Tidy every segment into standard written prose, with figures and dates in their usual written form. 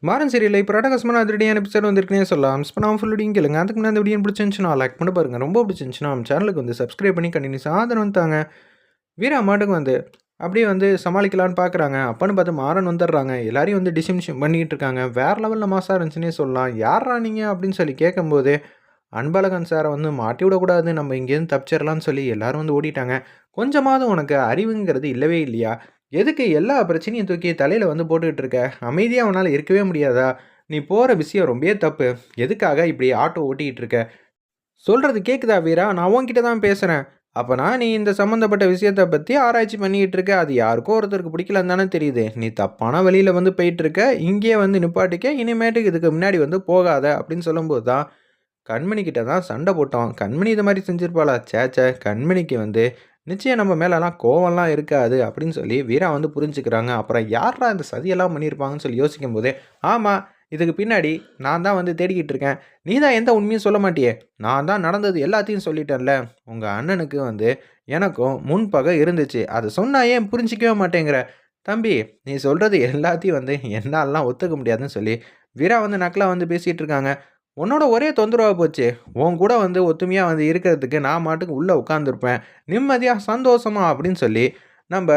மாறன் சீரியல்ல இப்போ அட்டகாசமான அதிரடியான எபிசோட் வந்திருக்குன்னே சொல்லலாம். மிஸ் பண்ணாம ஃபுல் வீடியோவும் கேளுங்க. அதுக்கு முன்னாடி இந்த வீடியோ பிடிச்சிருந்துச்சுன்னா லைக் பண்ணி பாருங்க. ரொம்ப பிடிச்சிருந்துச்சுன்னா நம்ம சேனலுக்கு வந்து சப்ஸ்கிரைப் பண்ணி கண்டினியூஸா ஆதரவு தாங்க. வீரா மாட்டுக்கு வந்து அப்படியே வந்து சமாளிக்கலான்னு பார்க்குறாங்க. அப்பன்னு பார்த்து மாறன் வந்துடுறாங்க. எல்லாரையும் வந்து டிஸ்மிஷன் பண்ணிக்கிட்டு இருக்காங்க. வேற லெவலில் மாசா இருந்துச்சுன்னே சொல்லலாம். யார்ரா நீங்க அப்படின்னு சொல்லி கேட்கும்போது, அன்பழகன் சாரை வந்து மாட்டி விடக்கூடாது. நம்ம இங்கேருந்து தப்பிச்சிடலாம்னு சொல்லி எல்லாரும் வந்து ஓடிட்டாங்க. கொஞ்சமாவது உனக்கு அறிவுங்கிறது இல்லவே இல்லையா? எதுக்கு எல்லா பிரச்சனையும் தூக்கி தலையில வந்து போட்டுக்கிட்டு இருக்க? அமைதியா உன்னால இருக்கவே முடியாதா? நீ போற விஷயம் ரொம்பவே தப்பு. எதுக்காக இப்படி ஆட்டோ ஓட்டிக்கிட்டு இருக்க? சொல்றது கேக்குதா வீரா? நான் உன்கிட்ட தான் பேசுறேன். அப்பனா நீ இந்த சம்மந்தப்பட்ட விஷயத்த பத்தி ஆராய்ச்சி பண்ணிக்கிட்டு இருக்க. அது யாருக்கோ ஒருத்தருக்கு பிடிக்கலன்னு தானே தெரியுது. நீ தப்பான வழியில வந்து போயிட்டு இருக்க. இங்கேயே வந்து நிப்பாட்டிக்க. இனிமேட்டுக்கு இதுக்கு முன்னாடி வந்து போகாத அப்படின்னு சொல்லும்போது தான் கண்மணி கிட்ட தான் சண்டை போட்டோம். கண்மணி இது மாரி செஞ்சிருப்பாளா? ச்சே! ச்சே! கண்மணிக்கு வந்து நிச்சயம் நம்ம மேலலாம் கோவம்லாம் இருக்காது அப்படின்னு சொல்லி வீரா வந்து புரிஞ்சுக்கிறாங்க. அப்புறம் யார்றா இந்த சதியெல்லாம் பண்ணியிருப்பாங்கன்னு சொல்லி யோசிக்கும்போதே, ஆமா இதுக்கு பின்னாடி நான் தான் வந்து தேடிக்கிட்டு இருக்கேன். நீ தான் எந்த உண்மையும் சொல்ல மாட்டியே! நான் தான் நடந்தது எல்லாத்தையும் சொல்லிட்டேன்ல. உங்க அண்ணனுக்கு வந்து எனக்கும் முன்பகை இருந்துச்சு. அத சொன்னா ஏன் புரிஞ்சுக்கவே மாட்டேங்கிற? தம்பி நீ சொல்றது எல்லாத்தையும் வந்து என்னாலலாம் ஒத்துக்க முடியாதுன்னு சொல்லி வீரா வந்து நக்கலா வந்து பேசிட்டு இருக்காங்க. உன்னோட ஒரே தொந்தரவா போச்சு. உன் கூட வந்து ஒத்துமையா வந்து இருக்கிறதுக்கு நான் பாட்டுக்கு உள்ள உட்காந்துருப்பேன். நிம்மதியா, சந்தோஷமா அப்படின்னு சொல்லி நம்ப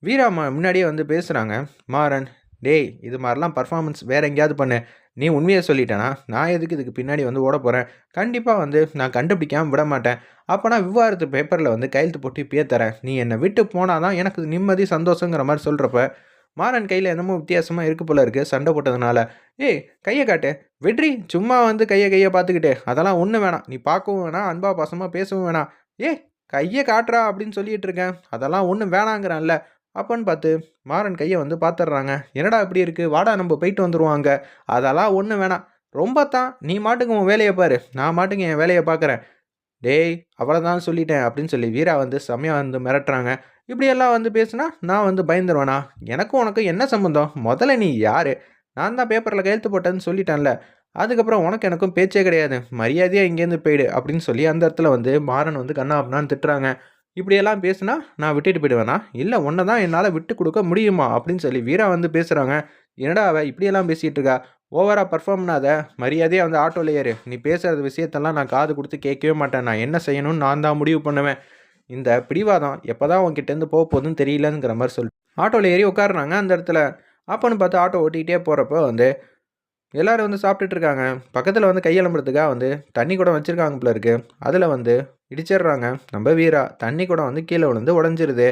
வீரா முன்னாடியே வந்து பேசுறாங்க. மாறன், "டேய் இது மாரிலாம் பெர்ஃபார்மன்ஸ் வேற எங்கேயாவது பண்ணு. நீ உண்மைய சொல்லிட்டேனா, நான் எதுக்கு இதுக்கு பின்னாடி வந்து ஓடப்போறேன். கண்டிப்பா வந்து நான் கண்டுபிடிக்காம விடமாட்டேன். அப்பனா விவாகரத்து பேப்பர்ல வந்து கையெழுத்து போட்டு இப்பயே தரேன். நீ என்ன விட்டு போனா தான் எனக்கு நிம்மதி, சந்தோஷங்கிற மாரி சொல்றப்ப, மாறன் கையில என்னமோ வித்தியாசமா இருக்கு போல இருக்கு, சண்டை போட்டதுனால. "ஏய் கைய காட்டு. விட்றி சும்மா வந்து கைய பார்த்துக்கிட்டு. அதெல்லாம் ஒண்ணும் வேணாம். நீ பார்க்கவும் வேணாம், அன்பா பாசமா பேசவும் வேணாம். ஏய் கைய காட்டுறா அப்படின்னு சொல்லிட்டு இருக்கேன். அதெல்லாம் ஒண்ணும் வேணாங்கிறேன்ல." அப்பன்னு பார்த்து மாறன் கைய வந்து பார்த்துடுறாங்க. "என்னடா இப்படி இருக்கு? வாடா நம்ப போயிட்டு வந்துருவோம் அங்க." "அதெல்லாம் ஒண்ணும் வேணாம். ரொம்ப தான். நீ மாட்டுக்கு உன் வேலைய பாரு. நான் மாட்டுக்கு என் வேலைய பார்க்குறேன்." "டேய் அவ்வளதான் சொல்லிட்டேன்." அப்படின்னு சொல்லி வீரா வந்து செம்மையா வந்து மிரட்டுறாங்க. இப்படியெல்லாம் வந்து பேசுனா, நான் வந்து பயந்துருவேனா? எனக்கும் உனக்கும் என்ன சம்மந்தம்? மொதல்ல நீ யாரு? நான் தான் பேப்பர்ல கையெழுத்து போட்டேன்னு சொல்லிட்டேன்ல. அதுக்கப்புறம் உனக்கும் எனக்கும் பேச்சே கிடையாது. மரியாதையா இங்கேருந்து போயிடு." அப்படின்னு சொல்லி அந்த இடத்துல வந்து மாறன் வந்து கன்னா பின்னான்னு திட்டுறாங்க. இப்படியெல்லாம் பேசுனா, நான் விட்டுட்டு போயிடுவேனா? இல்ல உன்ன தான் என்னால விட்டுக் குடுக்க முடியுமா? அப்படின்னு சொல்லி வீரா வந்து பேசுறாங்க. என்னடா அவ இப்படியெல்லாம் பேசிட்டு இருக்கா? ஓவரா பெர்ஃபார்ம் பண்ணாத. மரியாதையா வந்து ஆட்டோல ஏறு. நீ பேசுற விஷயத்தெல்லாம் நான் காது குடுத்து கேட்கவே மாட்டேன். நான் என்ன செய்யணும்னு நான் தான் முடிவு பண்ணுவேன். இந்த பிடிவாதம் எப்பதான் உன்கிட்டேருந்து போகுதுன்னு தெரியலங்கிற மாரி ஆட்டோல ஏறி உட்காருனாங்க அந்த இடத்துல. அப்பன்னு பார்த்து ஆட்டோ ஓட்டிக்கிட்டே போறப்போ வந்து எல்லாரும் வந்து சாப்பிட்டுட்டு இருக்காங்க. பக்கத்துல வந்து கை அலம்புறதுக்காக வந்து தண்ணி குடம் வச்சிருக்காங்க போல இருக்கு. அதுல வந்து இடிச்சிடுறாங்க. நம்ம வீரா. தண்ணி குடம் வந்து கீழ விழுந்து உடைஞ்சிருது.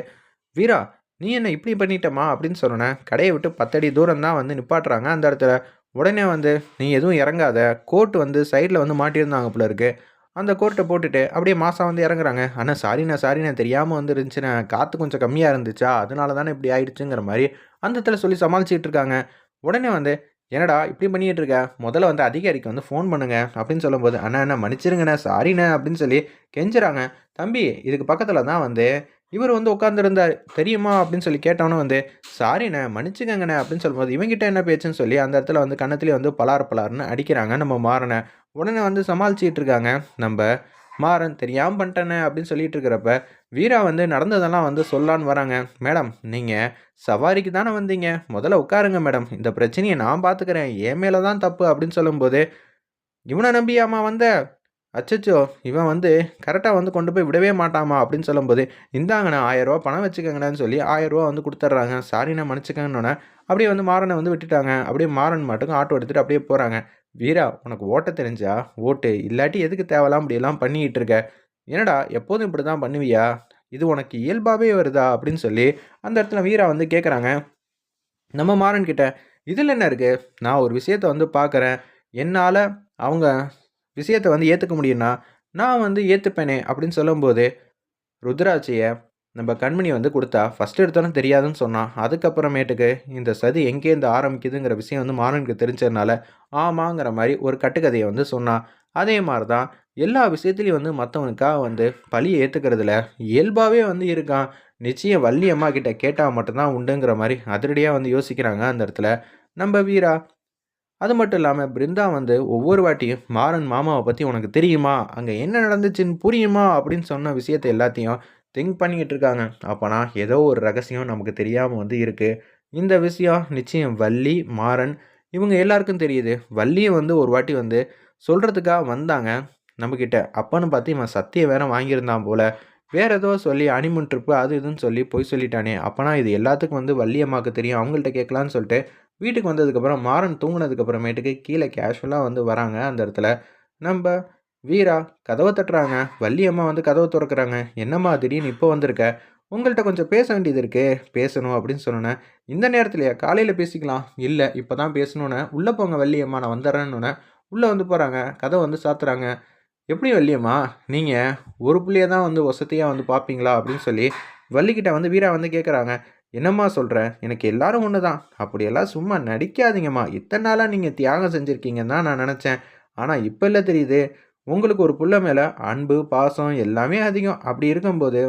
"வீரா, நீ என்ன இப்படி பண்ணிட்டம்மா?" அப்படின்னு சொன்னோனே, கடைய விட்டு 10 அடி தூரம் தான் வந்து நிப்பாட்டுறாங்க அந்த இடத்துல. உடனே வந்து, "நீ எதுவும் இறங்காத." கோட் வந்து சைடுல வந்து மாட்டியிருந்தாங்க போல இருக்கு. அந்த கோட்ட போட்டுட்டு அப்படியே மாஸா வந்து இறங்குறாங்க. "அண்ணா சாரிண்ணே, சாரிண்ணே தெரியாம வந்து இருந்துச்சுண்ணே. காத்து கொஞ்சம் கம்மியா இருந்துச்சா, அதனால தானே இப்படி ஆயிடுச்சுங்கிற" மாரி அந்த இடத்துல சொல்லி சமாளிச்சுட்டு இருக்காங்க. உடனே வந்து, "என்னடா இப்படி பண்ணிட்டு இருக்க? முதல்ல வந்து அதிகாரிக்கு வந்து ஃபோன் பண்ணுங்க." அப்படின்னு சொல்லும்போது, "அண்ணா அண்ணா மன்னிச்சிருங்கண்ணே, சாரிண்ணே." அப்படின்னு சொல்லி கெஞ்சுறாங்க. "தம்பி இதுக்கு பக்கத்துல தான் வந்து இவரு வந்து உட்கார்ந்திருந்தாரு. தெரியுமா?" அப்படின்னு சொல்லி கேட்டவனும் வந்து, "சாரிண்ணே, மன்னிச்சுக்கங்கண்ணே." அப்படின்னு சொல்லும்போது, இவன்கிட்ட என்ன பேச்சுன்னு சொல்லி அந்த இடத்துல வந்து கன்னத்திலேயே வந்து பலார் பலார்ன்னு அடிக்கிறாங்க நம்ம மாறன. உடனே வந்து சமாளிச்சுட்டு இருக்காங்க நம்ப மாறன். "தெரியாம பண்ணிட்டேண்ணே." அப்படின்னு சொல்லிட்டு இருக்கிறப்ப, வீரா வந்து நடந்ததெல்லாம் வந்து சொல்லலான்னு வராங்க. "மேடம், நீங்க சவாரிக்கு தானே வந்தீங்க. முதல்ல உட்காருங்க மேடம். இந்த பிரச்சனைய நான் பார்த்துக்கிறேன். என் மேல தான் தப்பு." அப்படின்னு சொல்லும்போது, "இவன நம்பியாம்மா வந்த? அச்சச்சோ! இவன் வந்து கரெக்ட்டா வந்து கொண்டு போய் விடவே மாட்டான்மா." அப்படின்னு சொல்லும்போது, "இந்தாங்கண்ணா ரூ. 1000 பணம் வச்சுக்கங்கண்ணான்னு" சொல்லி ரூ. 1000 வந்து குடுத்துர்றாங்க. "சாரிண்ணா மன்னிச்சுக்கங்கன்னோனே" அப்படியே வந்து மாறன வந்து விட்டுட்டாங்க. அப்படியே மாறன் மாட்டுக்கு ஆட்டோ எடுத்துட்டு அப்படியே போறாங்க. "வீரா உனக்கு ஓட்ட தெரிஞ்சா ஓட்டு. இல்லாட்டி எதுக்கு தேவையில்லாம இப்படியெல்லாம் பண்ணிக்கிட்டு இருக்க? என்னடா எப்போதும் இப்படி தான் பண்ணுவியா? இது உனக்கு இயல்பாவே வருதா?" அப்படின்னு சொல்லி அந்த இடத்துல வீரா வந்து கேட்கறாங்க. நம்ம மாறன் கிட்ட, "இதுல என்ன இருக்கு? நான் ஒரு விஷயத்த வந்து பார்க்குறேன். என்னால அவங்க விஷயத்த வந்து ஏத்துக்க முடியும்னா, நான் வந்து ஏத்துப்பேனே!" அப்படின்னு சொல்லும்போது, ருத்ராட்சிய நம்ம கண்மணி வந்து குடுத்தா, ஃபர்ஸ்ட் எடுத்தோனே தெரியாதுன்னு சொன்னா. அதுக்கப்புறமேட்டுக்கு இந்த சதி எங்கேருந்து ஆரம்பிக்குதுங்கிற விஷயம் வந்து மாறனுக்கு தெரிஞ்சதுனால, ஆமாங்கிற மாரி ஒரு கட்டுக்கதைய வந்து சொன்னா. அதே மாரி தான் எல்லா விஷயத்திலயும் வந்து மத்தவனுக்காக வந்து பழிய ஏத்துக்கிறதுல இயல்பாவே வந்து இருக்கான். நிச்சயம் வள்ளி அம்மா கிட்ட கேட்டா மட்டும் தான் உண்டுங்கிற மாரி அதிரடியா வந்து யோசிக்கிறாங்க அந்த இடத்துல. நம்ப வீரா. அது மட்டும் இல்லாம பிருந்தா வந்து ஒவ்வொரு வாட்டியும் மாறன் மாமாவ பத்தி உனக்கு தெரியுமா? அங்க என்ன நடந்துச்சுன்னு புரியுமா? அப்படின்னு சொன்ன விஷயத்த எல்லாத்தையும் திங்க் பண்ணிக்கிட்டு இருக்காங்க. அப்பனா ஏதோ ஒரு ரகசியம் நமக்கு தெரியாம வந்து இருக்கு. இந்த விஷயம் நிச்சயம் வள்ளி, மாறன் இவங்க எல்லாருக்கும் தெரியுது. வள்ளியும் வந்து ஒரு வாட்டி வந்து சொல்றதுக்காக வந்தாங்க நம்மகிட்ட. அப்பன்னு பார்த்து இவன் சத்திய வேற வாங்கியிருந்தான் போல. வேற ஏதோ சொல்லி ஹனிமூன் ட்ரிப்பு அது இதுன்னு சொல்லி பொய் சொல்லிட்டானே! அப்பன்னா இது எல்லாத்துக்கும் வந்து வள்ளி அம்மாவுக்கு தெரியும். அவங்கள்ட்ட கேட்கலான்னு சொல்லிட்டு வீட்டுக்கு வந்ததுக்கப்புறம் மாறன் தூங்குனதுக்கு அப்புறமேட்டுக்கு கீழ கேஷுவலா வந்து வராங்க அந்த இடத்துல. நம்ப வீரா கதவ தட்டுறாங்க. வள்ளி அம்மா வந்து கதவ தொறக்குறாங்க. "என்னம்மா திடீர்னு இப்போ வந்திருக்க? உங்கள்ட்ட கொஞ்சம் பேச வேண்டியது இருக்கு. பேசணும்." அப்படின்னு சொன்னோனே, "இந்த நேரத்துலயா? காலையில பேசிக்கலாம்." "இல்ல, இப்ப தான் பேசணும்னு." "உள்ள போங்க வள்ளி அம்மா, நான் வந்துர்றேன்னோனே." உள்ள வந்து போறாங்க. கதவ வந்து சாத்துறாங்க. "எப்படி வள்ளியம்மா, நீங்க ஒரு புள்ளைய தான் வந்து ஒசத்தியா வந்து பார்ப்பீங்களா?" அப்படின்னு சொல்லி வள்ளிகிட்ட வந்து வீரா வந்து கேட்குறாங்க. "என்னம்மா சொல்ற? எனக்கு எல்லாரும் ஒண்ணு தான். அப்படியெல்லாம் சும்மா நடிக்காதீங்கம்மா. இத்தன நாளா நீங்க தியாகம் செஞ்சிருக்கீங்கன்னு தான் நான் நெனச்சேன். ஆனா இப்ப இல்ல தெரியுது. உங்களுக்கு ஒரு புள்ள மேல அன்பு, பாசம் எல்லாமே அதிகம். அப்படி இருக்கும்போது,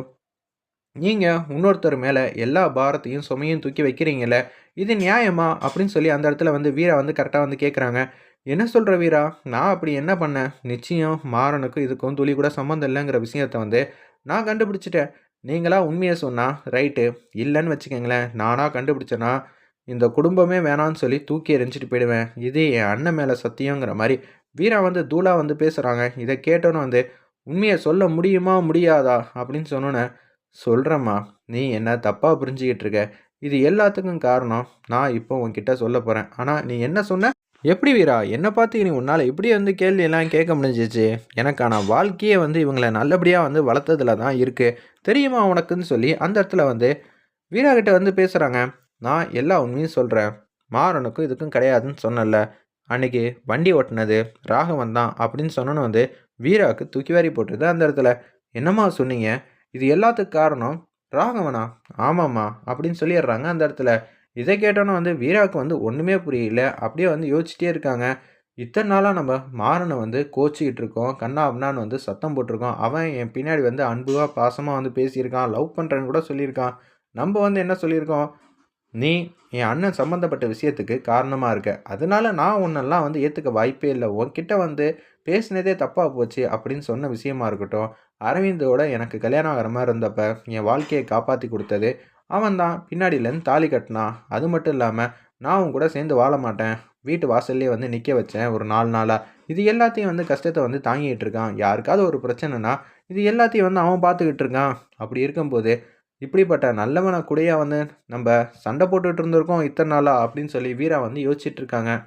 நீங்க இன்னொருத்தர் மேல எல்லா பாரத்தையும், சுமையும் தூக்கி வைக்கிறீங்கல்ல. இது நியாயமா?" அப்படின்னு சொல்லி அந்த இடத்துல வந்து வீரா வந்து கரெக்ட்டா வந்து கேட்குறாங்க. "என்ன சொல்ற வீரா? நான் அப்படி என்ன பண்ணேன்? நிச்சயம் மாறனுக்கும் இதுக்கும் துளி கூட சம்மந்தம் இல்லங்கிற விஷயத்த வந்து நான் கண்டுபிடிச்சுட்டேன். நீங்களா உண்மைய சொன்னா ரைட்டு. இல்லன்னு வச்சுக்கங்களேன், நானா கண்டுபிடிச்சேன்னா, இந்த குடும்பமே வேணான்னு சொல்லி தூக்கி எறிஞ்சுட்டு போயிடுவேன். இது என் அண்ணன் மேல சத்தியங்கிற மாரி வீரா வந்து தூளா வந்து பேசுறாங்க. இத கேட்டோனே வந்து, "உண்மைய சொல்ல முடியுமா? முடியாதா?" அப்படின்னு சொன்னோனே, "சொல்றேம்மா. நீ என்ன தப்பா புரிஞ்சுகிட்டு இருக்க. இது எல்லாத்துக்கும் காரணம் நான் இப்போ உன்கிட்ட சொல்லப் போறேன். ஆனா நீ என்ன சொன்ன?" "எப்படி வீரா? என்ன பார்த்து நீ உன்னால இப்படி வந்து கேள்வியெல்லாம் கேட்க முடிஞ்சுச்சு? எனக்கான வாழ்க்கையே வந்து இவங்கள நல்லபடியா வந்து வளர்த்ததுல தான் இருக்கு. தெரியுமா உனக்குன்னு?" சொல்லி அந்த இடத்துல வந்து வீரா கிட்ட வந்து பேசுறாங்க. "நான் எல்லா உண்மையும் சொல்றேன். மாறனுக்கும் இதுக்கும் கிடையாதுன்னு சொன்னேன்ல. அன்னைக்கு வண்டி ஓட்டுனது ராகவன் தான்." அப்படின்னு சொன்னோனே வந்து வீராவுக்கு தூக்கி வாரி போட்டுருது அந்த இடத்துல. "என்னம்மா சொன்னீங்க? இது எல்லாத்துக்கும் காரணம் ராகவனா?" "ஆமாம்மா." அப்படின்னு சொல்லிடுறாங்க அந்த இடத்துல. இத கேட்டோனே வந்து வீராவுக்கு வந்து ஒண்ணுமே புரியல. அப்படியே வந்து யோசிச்சுட்டே இருக்காங்க. இத்தன நாளா நம்ம மாறன வந்து கோச்சிக்கிட்டு இருக்கோம். கன்னா பின்னான்னு வந்து சத்தம் போட்டுருக்கோம். அவன் என் பின்னாடி வந்து அன்பா, பாசமா வந்து பேசியிருக்கான். லவ் பண்றேன்னு கூட சொல்லியிருக்கான். நம்ப வந்து என்ன சொல்லியிருக்கோம்? "நீ என் அண்ணன் சம்மந்தப்பட்ட விஷயத்துக்கு காரணமா இருக்க. அதனால நான் உன்னெல்லாம் வந்து ஏத்துக்க வாய்ப்பே இல்ல. உன்கிட்ட வந்து பேசினதே தப்பா போச்சு." அப்படின்னு சொன்ன விஷயமா இருக்கட்டும். அரவிந்தோட எனக்கு கல்யாணம் ஆகுற மாரி இருந்தப்ப, என் வாழ்க்கைய காப்பாத்தி குடுத்தது அவன் தான். பின்னாடிலேருந்து தாலி கட்டுனான். அது மட்டும் இல்லாம, நான் உன் கூட சேர்ந்து வாழ மாட்டேன். வீட்டு வாசல்லயே வந்து நிக்க வச்சேன் ஒரு 4 நாளா. இது எல்லாத்தையும் வந்து கஷ்டத்த வந்து தாங்கிட்டு இருக்கான். யாருக்காவது ஒரு பிரச்சனைனா, இது எல்லாத்தையும் வந்து அவன் பார்த்துக்கிட்டு இருக்கான். அப்படி இருக்கும்போது, இப்படிப்பட்ட நல்லவன கூடயா வந்து நம்ப சண்டை போட்டுட்டு இருந்திருக்கோம் இத்தன நாளா அப்படின்னு சொல்லி வீரா வந்து யோசிச்சுட்டு இருக்காங்க.